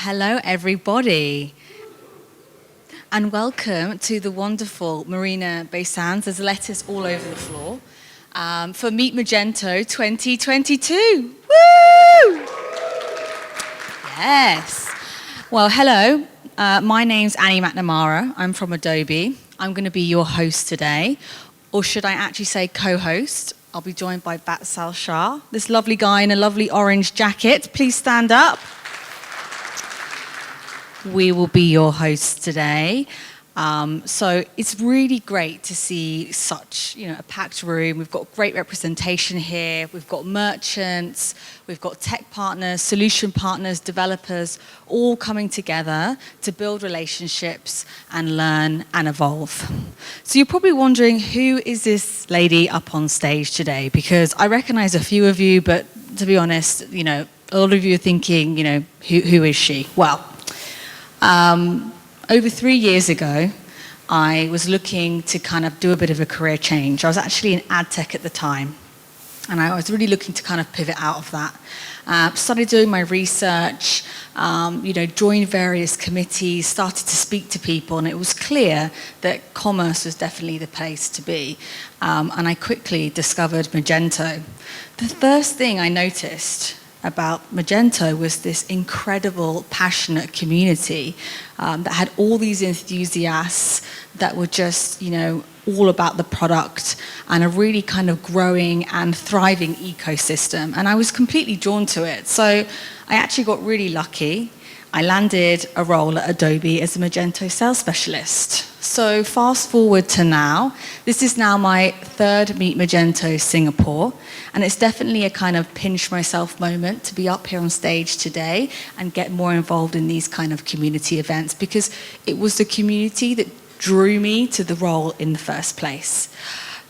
Hello everybody, and welcome to the wonderful Marina Bay Sands. There's lettuce all over the floor for Meet Magento 2022. Woo! Yes. Well, hello. My name's Annie McNamara. I'm from Adobe. I'm going to be your host today, or should I actually say co-host? I'll be joined by Batsal Shah, this lovely guy in a lovely orange jacket. Please stand up. We will be your hosts today. So it's really great to see such, a packed room. We've got great representation here. We've got merchants, we've got tech partners, solution partners, developers, all coming together to build relationships and learn and evolve. So you're probably wondering, who is this lady up on stage today? Because I recognize a few of you, but to be honest, a lot of you are thinking, who is she? Well, over 3 years ago, I was looking to kind of do a bit of a career change. I was actually in ad tech at the time, and I was really looking to kind of pivot out of that. Started doing my research, joined various committees, started to speak to people, and it was clear that commerce was definitely the place to be. And I quickly discovered Magento. The first thing I noticed about Magento was this incredible, passionate community that had all these enthusiasts that were just, all about the product and a really kind of growing and thriving ecosystem. And I was completely drawn to it. So I actually got really lucky. I landed a role at Adobe as a Magento sales specialist. So fast forward to now, this is now my third Meet Magento Singapore, and it's definitely a kind of pinch myself moment to be up here on stage today and get more involved in these kind of community events, because it was the community that drew me to the role in the first place.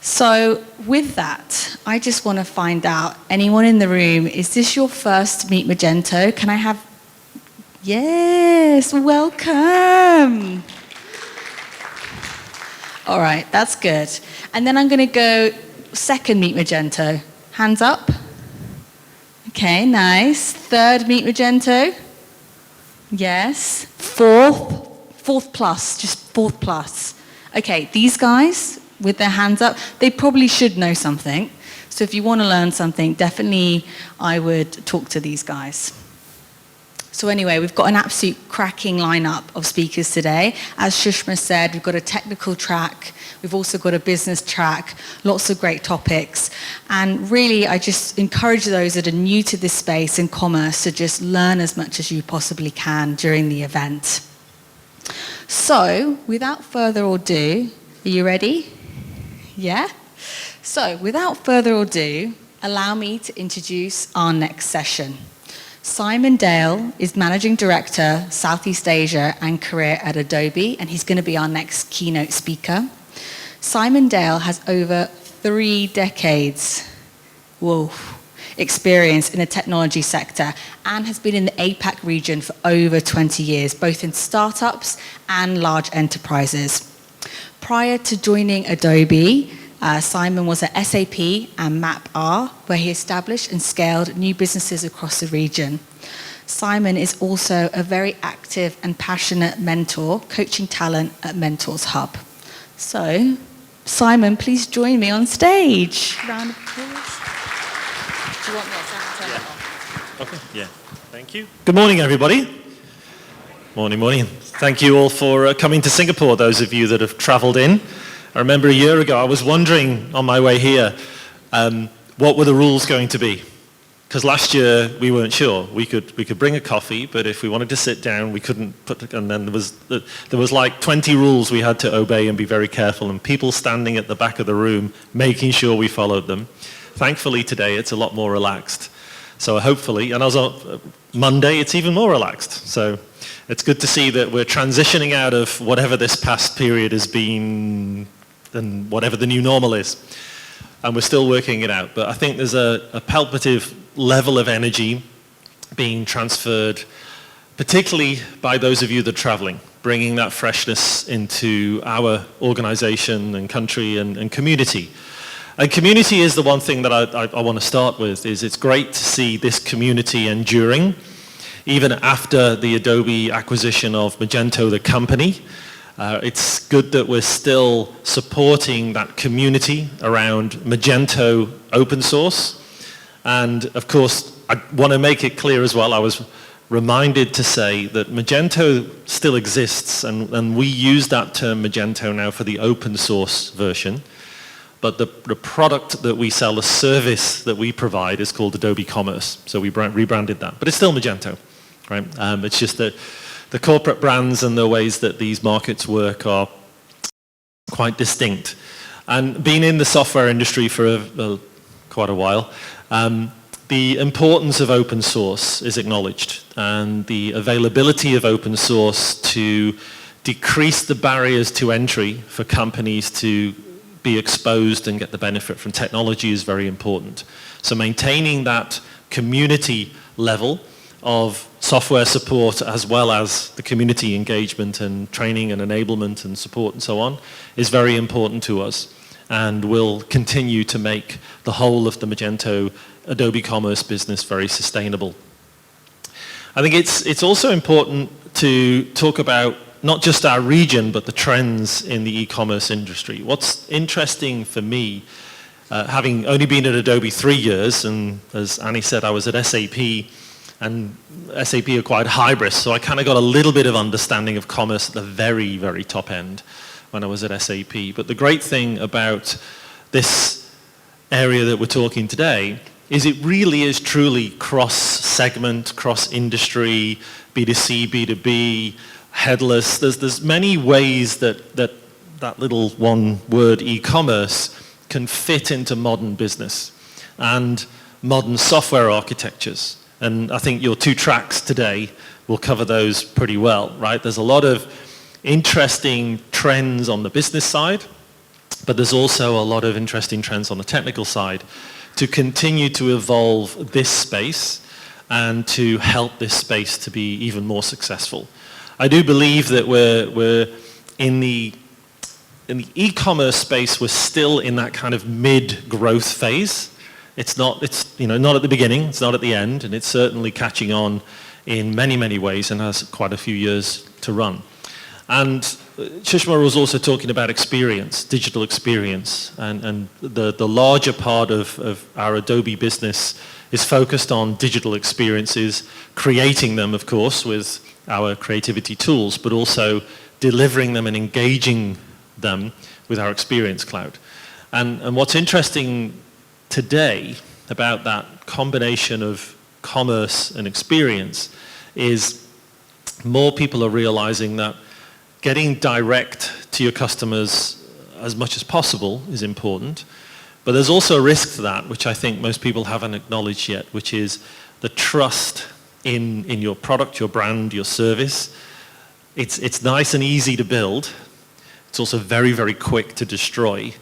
So with that, I just want to find out, anyone in the room, is this your first Meet Magento? Can I have... Yes, welcome. All right, that's good. And then I'm going to go second Meet Magento. Hands up. Okay, nice. Third Meet Magento. Yes. Fourth plus, just fourth plus. Okay, these guys with their hands up, they probably should know something. So if you want to learn something, definitely I would talk to these guys. So anyway, we've got an absolute cracking lineup of speakers today. As Shushma said, we've got a technical track. We've also got a business track, lots of great topics. And really, I just encourage those that are new to this space in commerce to just learn as much as you possibly can during the event. So, without further ado, are you ready? Yeah? So, without further ado, allow me to introduce our next session. Simon Dale is Managing Director, Southeast Asia and Career at Adobe, and he's going to be our next keynote speaker. Simon Dale has over 3 decades experience in the technology sector and has been in the APAC region for over 20 years, both in startups and large enterprises. Prior to joining Adobe, Simon was at SAP and MapR, where he established and scaled new businesses across the region. Simon is also a very active and passionate mentor, coaching talent at Mentors Hub. So, Simon, please join me on stage. Round of applause. Do you want this? Okay, yeah. Thank you. Good morning, everybody. Morning. Thank you all for coming to Singapore, those of you that have traveled in. I remember a year ago, I was wondering on my way here, what were the rules going to be? Because last year, we weren't sure. We could bring a coffee, but if we wanted to sit down, we couldn't and then there was like 20 rules we had to obey and be very careful, and people standing at the back of the room, making sure we followed them. Thankfully, today, it's a lot more relaxed. So hopefully, and as on Monday, it's even more relaxed. So it's good to see that we're transitioning out of whatever this past period has been, and whatever the new normal is. And we're still working it out. But I think there's a palpative level of energy being transferred, particularly by those of you that are traveling, bringing that freshness into our organization and country and community. And community is the one thing that I want to start with. Is it's great to see this community enduring. even after the Adobe acquisition of Magento, the company. It's good that we're still supporting that community around Magento open source. And of course, I want to make it clear as well, I was reminded to say that Magento still exists, and we use that term Magento now for the open source version. But the product that we sell, the service that we provide is called Adobe Commerce. So we rebranded that. But it's still Magento, right? It's just that the corporate brands and the ways that these markets work are quite distinct. And being in the software industry for quite a while, the importance of open source is acknowledged, and the availability of open source to decrease the barriers to entry for companies to be exposed and get the benefit from technology is very important. So maintaining that community level of software support as well as the community engagement and training and enablement and support and so on is very important to us, and will continue to make the whole of the Magento Adobe Commerce business very sustainable. I think it's also important to talk about not just our region, but the trends in the e-commerce industry. What's interesting for me, having only been at Adobe 3 years, and as Annie said, I was at SAP, and SAP acquired Hybris, so I kind of got a little bit of understanding of commerce at the very, very top end when I was at SAP. But the great thing about this area that we're talking today is it really is truly cross-segment, cross-industry, B2C, B2B, headless. There's many ways that little one word e-commerce can fit into modern business and modern software architectures. And I think your 2 tracks today will cover those pretty well, right? There's a lot of interesting trends on the business side, but there's also a lot of interesting trends on the technical side to continue to evolve this space and to help this space to be even more successful. I do believe that we're in the e-commerce space, we're still in that kind of mid-growth phase. It's not at the beginning, it's not at the end, and it's certainly catching on in many, many ways and has quite a few years to run. And Sushma was also talking about experience, digital experience, and the larger part of our Adobe business is focused on digital experiences, creating them, of course, with our creativity tools, but also delivering them and engaging them with our Experience Cloud. And what's interesting today about that combination of commerce and experience is more people are realizing that getting direct to your customers as much as possible is important, but there's also a risk to that, which I think most people haven't acknowledged yet, which is the trust in your product, your brand, your service. It's nice and easy to build. It's also very, very quick to destroy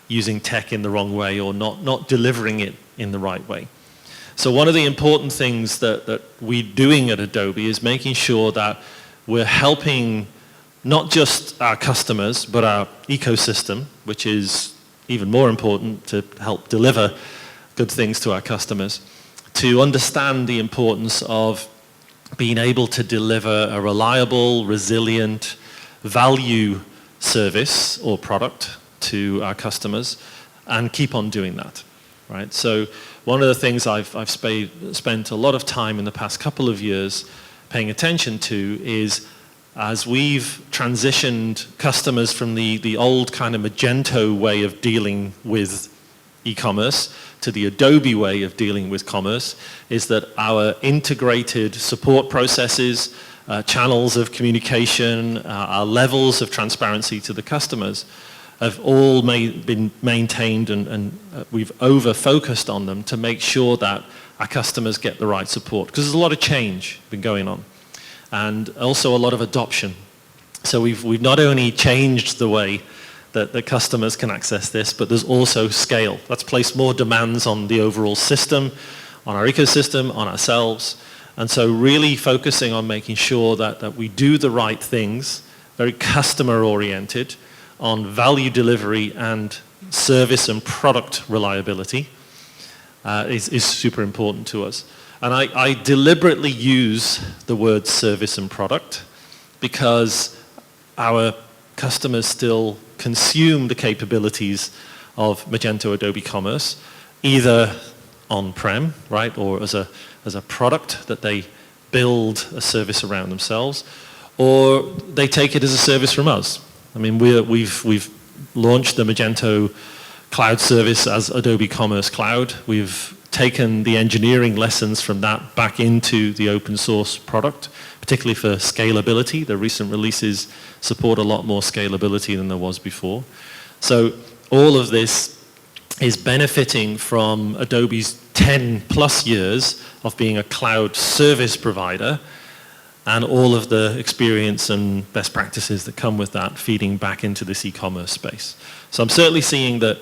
using tech in the wrong way or not delivering it in the right way. So one of the important things that we're doing at Adobe is making sure that we're helping not just our customers, but our ecosystem, which is even more important to help deliver good things to our customers, to understand the importance of being able to deliver a reliable, resilient, value service or product to our customers and keep on doing that, right? So one of the things I've spent a lot of time in the past couple of years paying attention to is as we've transitioned customers from the old kind of Magento way of dealing with e-commerce to the Adobe way of dealing with commerce, is that our integrated support processes, channels of communication, our levels of transparency to the customers have all been maintained, and we've over-focused on them to make sure that our customers get the right support. Because there's a lot of change been going on, and also a lot of adoption. So we've not only changed the way that the customers can access this, but there's also scale. That's placed more demands on the overall system, on our ecosystem, on ourselves. And so really focusing on making sure that we do the right things, very customer-oriented, on value delivery and service and product reliability is super important to us. And I deliberately use the word service and product because our customers still consume the capabilities of Magento Adobe Commerce, either on-prem, right, or as a product that they build a service around themselves, or they take it as a service from us. I mean, we've launched the Magento cloud service as Adobe Commerce Cloud. We've taken the engineering lessons from that back into the open source product, particularly for scalability. The recent releases support a lot more scalability than there was before. So all of this is benefiting from Adobe's 10 plus years of being a cloud service provider and all of the experience and best practices that come with that feeding back into this e-commerce space. So I'm certainly seeing that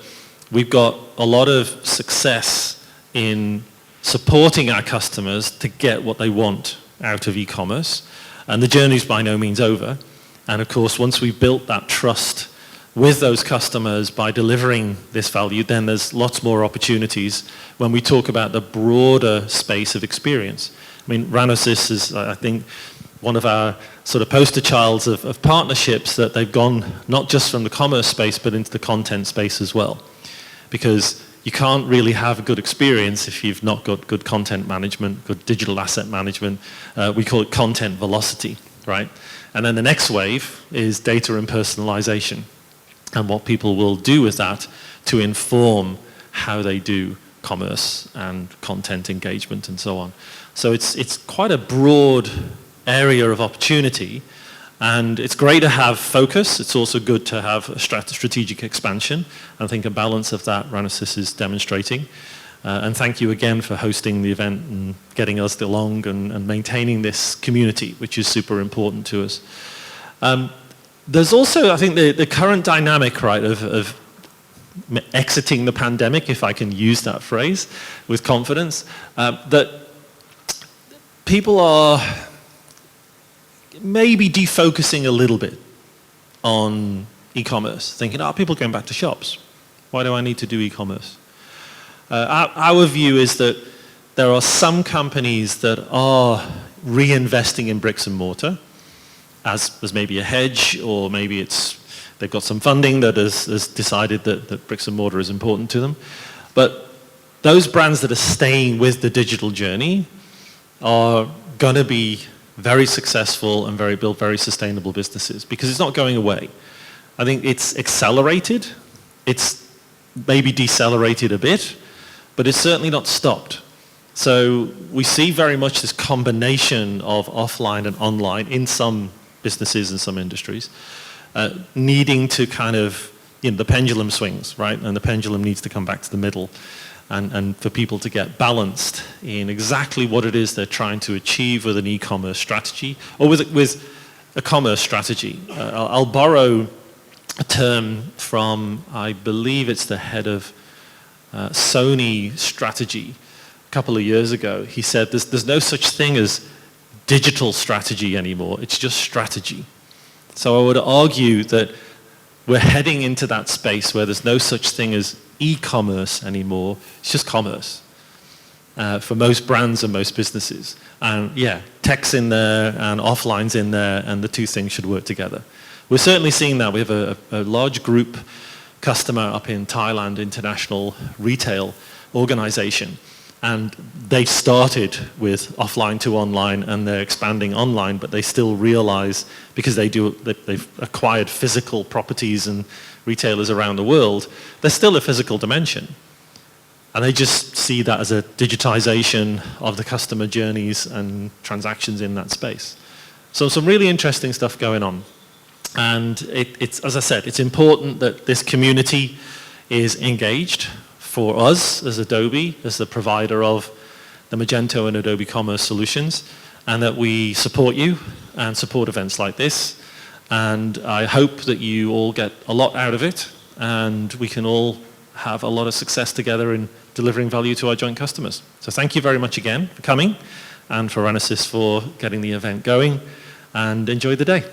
we've got a lot of success in supporting our customers to get what they want out of e-commerce, and the journey's by no means over. And of course, once we've built that trust with those customers by delivering this value, then there's lots more opportunities when we talk about the broader space of experience. I mean, Ranosys is, I think, one of our sort of poster childs of partnerships that they've gone not just from the commerce space, but into the content space as well. Because you can't really have a good experience if you've not got good content management, good digital asset management. We call it content velocity, right? And then the next wave is data and personalization, and what people will do with that to inform how they do commerce and content engagement and so on. So it's quite a broad area of opportunity, and it's great to have focus. It's also good to have a strategic expansion. I think a balance of that Ranosys is demonstrating. And thank you again for hosting the event and getting us along and maintaining this community, which is super important to us. There's also, I think, the current dynamic, right, of exiting the pandemic, if I can use that phrase with confidence, that people are maybe defocusing a little bit on e-commerce, thinking, people are going back to shops. Why do I need to do e-commerce? Our view is that there are some companies that are reinvesting in bricks and mortar, as maybe a hedge, or maybe they've got some funding that has decided that bricks and mortar is important to them. But those brands that are staying with the digital journey are going to be very successful and build very sustainable businesses, because it's not going away. I think it's accelerated. It's maybe decelerated a bit, but it's certainly not stopped. So we see very much this combination of offline and online in some businesses and some industries, needing to kind of, the pendulum swings, right? And the pendulum needs to come back to the middle, and for people to get balanced in exactly what it is they're trying to achieve with an e-commerce strategy, or with a commerce strategy. I'll borrow a term from, I believe it's the head of Sony strategy a couple of years ago. He said there's no such thing as digital strategy anymore, it's just strategy. So I would argue that we're heading into that space where there's no such thing as e-commerce anymore, it's just commerce for most brands and most businesses. And yeah, tech's in there and offline's in there, and the two things should work together. We're certainly seeing that. We have a large group customer up in Thailand, international retail organization. And they started with offline to online, and they're expanding online, but they still realize, because they've acquired physical properties and retailers around the world, there's still a physical dimension. And they just see that as a digitization of the customer journeys and transactions in that space. So some really interesting stuff going on. And it's, as I said, it's important that this community is engaged for us as Adobe, as the provider of the Magento and Adobe Commerce solutions, and that we support you and support events like this. And I hope that you all get a lot out of it, and we can all have a lot of success together in delivering value to our joint customers. So thank you very much again for coming, and for Ranosys for getting the event going, and enjoy the day.